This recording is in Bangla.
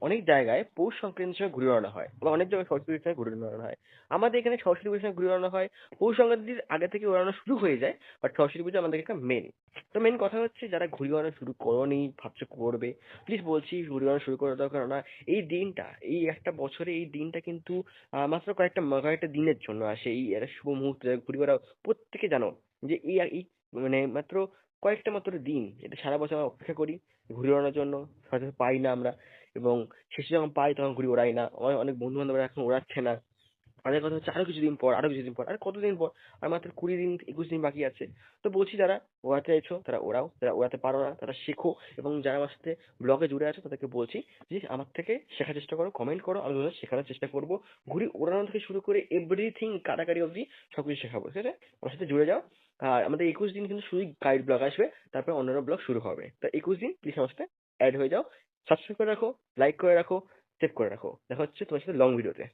অনেক জায়গায় পৌষ সংক্রান্তির সময় ঘুড়ি ওড়ানো হয়, বা অনেক জায়গায় সরস্বতী পুজোর সময় ঘুড়ি ওড়ানো হয়। আমাদের এখানে সরস্বতী পুজোর সময় ঘুড়ি ওড়ানো হয়, পৌষ সংক্রান্তির আগে থেকে ওড়ানো শুরু হয়ে যায়, বাট সরস্বতী পুজো আমাদের এখানে মেন। তো মেন কথা হচ্ছে, যারা ঘুড়ি ওড়ানো শুরু করোনি, ভাবছো করবে, প্লিজ বলছি ঘুড়ি ওড়ানো শুরু করে দাও। কেননা এই দিনটা, এই একটা বছরে এই দিনটা কিন্তু মাত্র কয়েকটা দিনের জন্য আসে। এই একটা শুভ মুহূর্ত ঘুড়ি ওড়াও, প্রত্যেকে জানো যে এই মানে মাত্র কয়েকটা মাত্র দিন, এটা সারা বছর আমরা অপেক্ষা করি ঘুড়ি ওড়ানোর জন্য, হয়তো পাই না আমরা, এবং শেষে যখন পাই তখন ঘুড়ি ওড়াই না। আমার অনেক বন্ধু বান্ধবরা এখন ওড়াচ্ছে না। আমাদের কথা হচ্ছে আরো কিছুদিন পর, আর কতদিন পর, আর মাত্র 20 দিন 21 দিন বাকি আছে। তো বলছি, যারা ওড়াতে চাইছো তারা ওড়াও, যারা ওড়াতে পারো না তারা শেখো, এবং যারা আমার সাথে ব্লগে জুড়ে আছো তাদেরকে বলছি যে আমার থেকে শেখার চেষ্টা করো, কমেন্ট করো, আমি তোমাদের শেখানোর চেষ্টা করবো। ঘুড়ি ওড়ানো থেকে শুরু করে এভরিথিং, কাটাকাটি অবধি সবকিছু শেখাবো, ঠিক আছে? আমার সাথে জুড়ে যাও। আর আমাদের 21 দিন কিন্তু শুধুই গাইড ব্লগ আসবে, তারপর অন্যান্য ব্লগ শুরু হবে। তো 21 দিন প্লিজ আমার সাথে অ্যাড হয়ে যাও, সাবস্ক্রাইব করে রাখো, লাইক করে রাখো, সেভ করে রাখো। দেখা হচ্ছে তোমার সাথে লং ভিডিওতে।